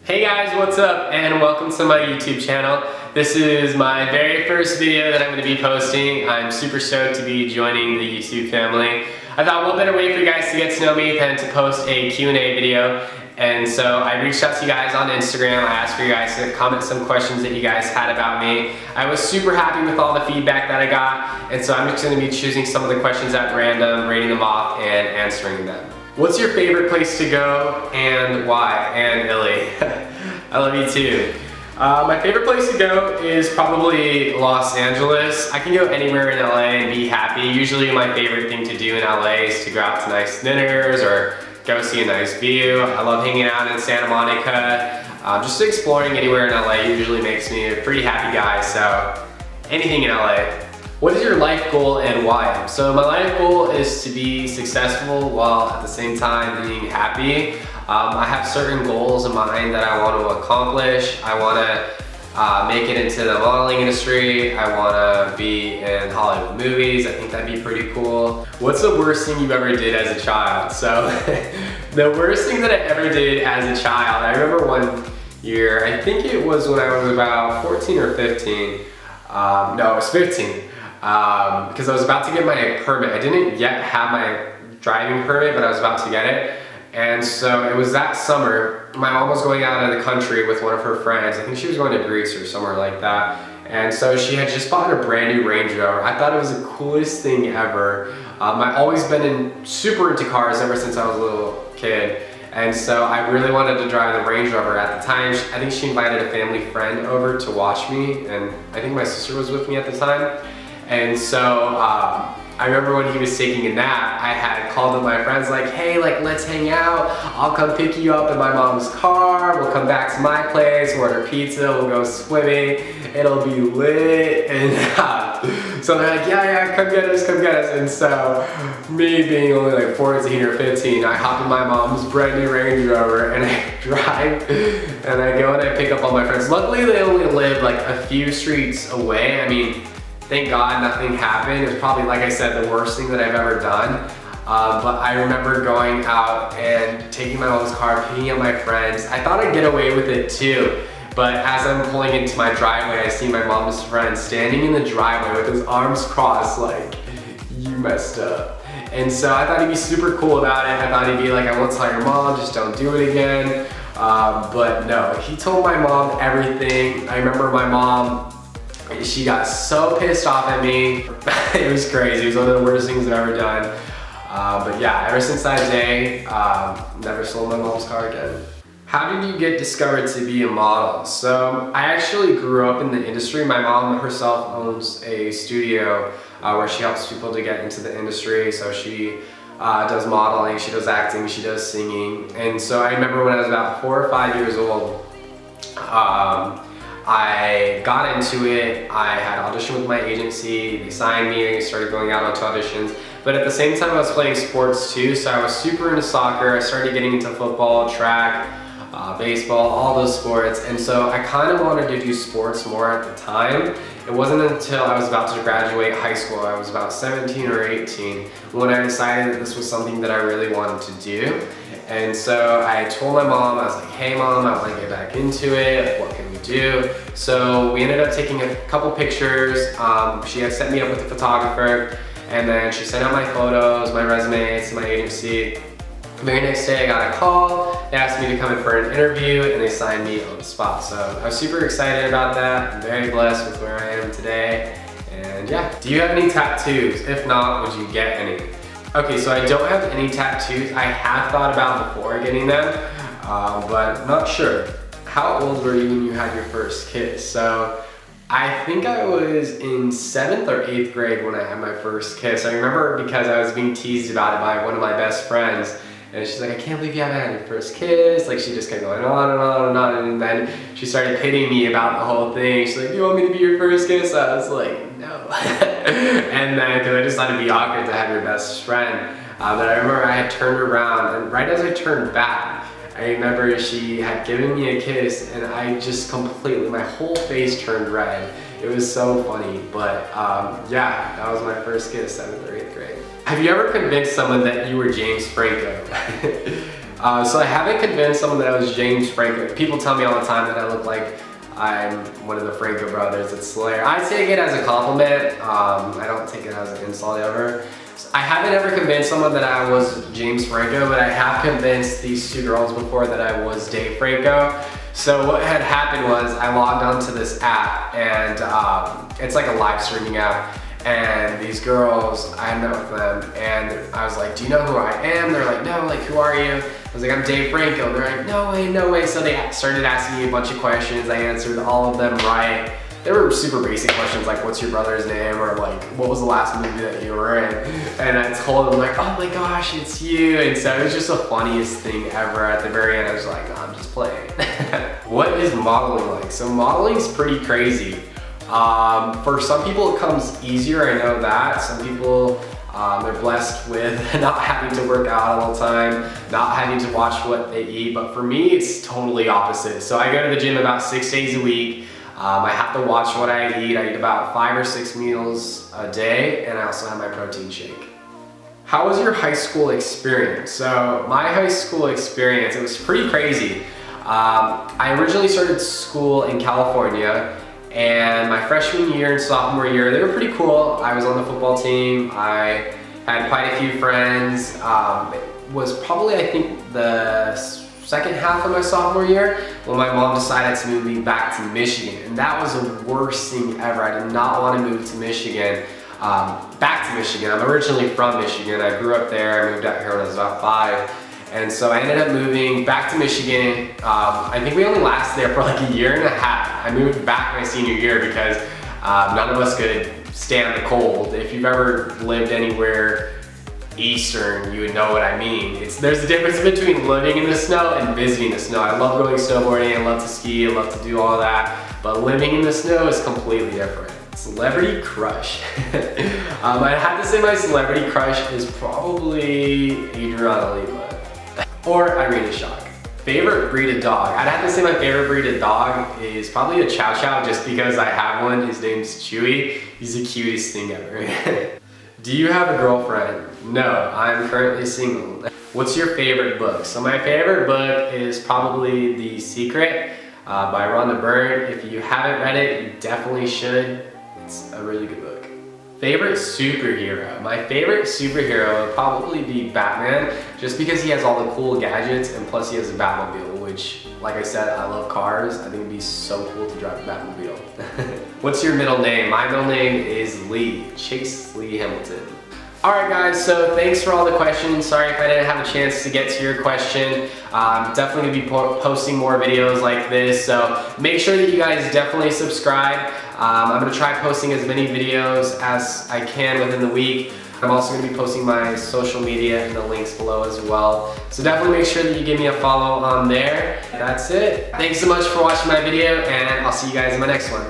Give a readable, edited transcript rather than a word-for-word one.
Hey guys, what's up? And welcome to my YouTube channel. This is my very first video that I'm going to be posting. I'm super stoked to be joining the YouTube family. I thought what better way for you guys to get to know me than to post a Q&A video. And so I reached out to you guys on Instagram. I asked for you guys to comment some questions that you guys had about me. I was super happy with all the feedback that I got. And so I'm just going to be choosing some of the questions at random, rating them off, and answering them. What's your favorite place to go and why? And Illy, I love you too. My favorite place to go is probably Los Angeles. I can go anywhere in LA and be happy. Usually my favorite thing to do in LA is to go out to nice dinners or go see a nice view. I love hanging out in Santa Monica. Just exploring anywhere in LA usually makes me a pretty happy guy, so anything in LA. What is your life goal and why? So my life goal is to be successful while at the same time being happy. I have certain goals in mind that I want to accomplish. I want to make it into the modeling industry. I want to be in Hollywood movies. I think that'd be pretty cool. What's the worst thing you've ever did as a child? So the worst thing that I ever did as a child, I remember one year, I think it was when I was about 14 or 15. No, it was 15. Because I was about to get my permit. I didn't yet have my driving permit, but I was about to get it. And so it was that summer. My mom was going out of the country with one of her friends. I think she was going to Greece or somewhere like that. And so she had just bought a brand new Range Rover. I thought it was the coolest thing ever. I've always been super into cars ever since I was a little kid. And so I really wanted to drive the Range Rover. At the time, I think she invited a family friend over to watch me. And I think my sister was with me at the time. And so I remember when he was taking a nap, I had called up my friends like, hey, let's hang out. I'll come pick you up in my mom's car. We'll come back to my place, we'll order pizza, we'll go swimming. It'll be lit. And so they're like, yeah, come get us, come get us. And so me being only like 14 or 15, I hop in my mom's brand new Range Rover and I drive and I go and I pick up all my friends. Luckily, they only live like a few streets away. I mean, thank God nothing happened. It was probably, like I said, the worst thing that I've ever done. But I remember going out and taking my mom's car, picking up my friends. I thought I'd get away with it too. But as I'm pulling into my driveway, I see my mom's friend standing in the driveway with his arms crossed like, you messed up. And so I thought he'd be super cool about it. I thought he'd be like, I won't tell your mom, just don't do it again. But no, he told my mom everything. I remember my mom, she got so pissed off at me. It was crazy. It was one of the worst things I've ever done. But yeah, ever since that day, never sold my mom's car again. How did you get discovered to be a model? So I actually grew up in the industry. My mom herself owns a studio where she helps people to get into the industry. So she does modeling, she does acting, she does singing. And so I remember when I was about 4 or 5 years old, I got into it. I had auditioned with my agency, they signed me, and I started going out onto auditions. But at the same time I was playing sports too, so I was super into soccer. I started getting into football, track, baseball, all those sports. And so I kind of wanted to do sports more at the time. It wasn't until I was about to graduate high school, I was about 17 or 18, when I decided that this was something that I really wanted to do. And so I told my mom, I was like, hey mom, I want to get back into it, like, what can we do? So we ended up taking a couple pictures. She had set me up with a photographer, and then she sent out my photos, my resume to my agency. The very next day I got a call, they asked me to come in for an interview, and they signed me on the spot. So I was super excited about that. I'm very blessed with where I am today. And yeah, do you have any tattoos? If not, would you get any? Okay, so I don't have any tattoos. I have thought about before getting them, but not sure. How old were you when you had your first kiss? So I think I was in 7th or 8th grade when I had my first kiss. I remember because I was being teased about it by one of my best friends. And she's like, I can't believe you haven't had your first kiss. Like, she just kept going on and on and on. And then she started pitying me about the whole thing. She's like, do you want me to be your first kiss? I was like, no. And then, because I just thought it'd be awkward to have your best friend. But I remember I had turned around, and right as I turned back, I remember she had given me a kiss, and I just completely, my whole face turned red. It was so funny, but yeah, that was my first kiss, 7th or 8th grade. Have you ever convinced someone that you were James Franco? So I haven't convinced someone that I was James Franco. People tell me all the time that I look like I'm one of the Franco brothers. It's Slayer. I take it as a compliment. I don't take it as an insult ever. I haven't ever convinced someone that I was James Franco, but I have convinced these two girls before that I was Dave Franco. So what had happened was I logged onto this app, and it's like a live streaming app. And these girls, I met with them, and I was like, do you know who I am? They're like, no, like, who are you? I was like, I'm Dave Franco. They're like, no way, no way. So they started asking me a bunch of questions. I answered all of them right. They were super basic questions like, what's your brother's name? Or like, what was the last movie that you were in? And I told them like, oh my gosh, it's you. And so it was just the funniest thing ever. At the very end, I was like, oh, I'm just playing. What is modeling like? So modeling is pretty crazy. For some people it comes easier, I know that. Some people, they're blessed with not having to work out all the time, not having to watch what they eat, but for me it's totally opposite. So I go to the gym about 6 days a week. I have to watch what I eat. I eat about 5 or 6 meals a day, and I also have my protein shake. How was your high school experience? So my high school experience, it was pretty crazy. I originally started school in California, and my freshman year and sophomore year, they were pretty cool. I was on the football team. I had quite a few friends. It was probably, I think, the second half of my sophomore year when my mom decided to move me back to Michigan. And that was the worst thing ever. I did not want to move to Michigan, back to Michigan. I'm originally from Michigan. I grew up there. I moved out here when I was about 5. And so I ended up moving back to Michigan. I think we only lasted there for like a year and a half. I moved back my senior year because none of us could stand the cold. If you've ever lived anywhere eastern, you would know what I mean. There's a difference between living in the snow and visiting the snow. I love going snowboarding, I love to ski, I love to do all that, but living in the snow is completely different. Celebrity crush. I have to say my celebrity crush is probably Adriana Lima or Irina Shayk. Favorite breed of dog? I'd have to say my favorite breed of dog is probably a Chow Chow, just because I have one. His name's Chewy. He's the cutest thing ever. Do you have a girlfriend? No, I'm currently single. What's your favorite book? So my favorite book is probably The Secret by Rhonda Byrne. If you haven't read it, you definitely should. It's a really good book. Favorite superhero? My favorite superhero would probably be Batman, just because he has all the cool gadgets, and plus he has a Batmobile, which, like I said, I love cars. I think it'd be so cool to drive a Batmobile. What's your middle name? My middle name is Lee, Chase Lee Hamilton. Alright guys, so thanks for all the questions. Sorry if I didn't have a chance to get to your question. I'm definitely going to be posting more videos like this, so make sure that you guys definitely subscribe. I'm going to try posting as many videos as I can within the week. I'm also going to be posting my social media in the links below as well. So definitely make sure that you give me a follow on there. That's it. Thanks so much for watching my video, and I'll see you guys in my next one.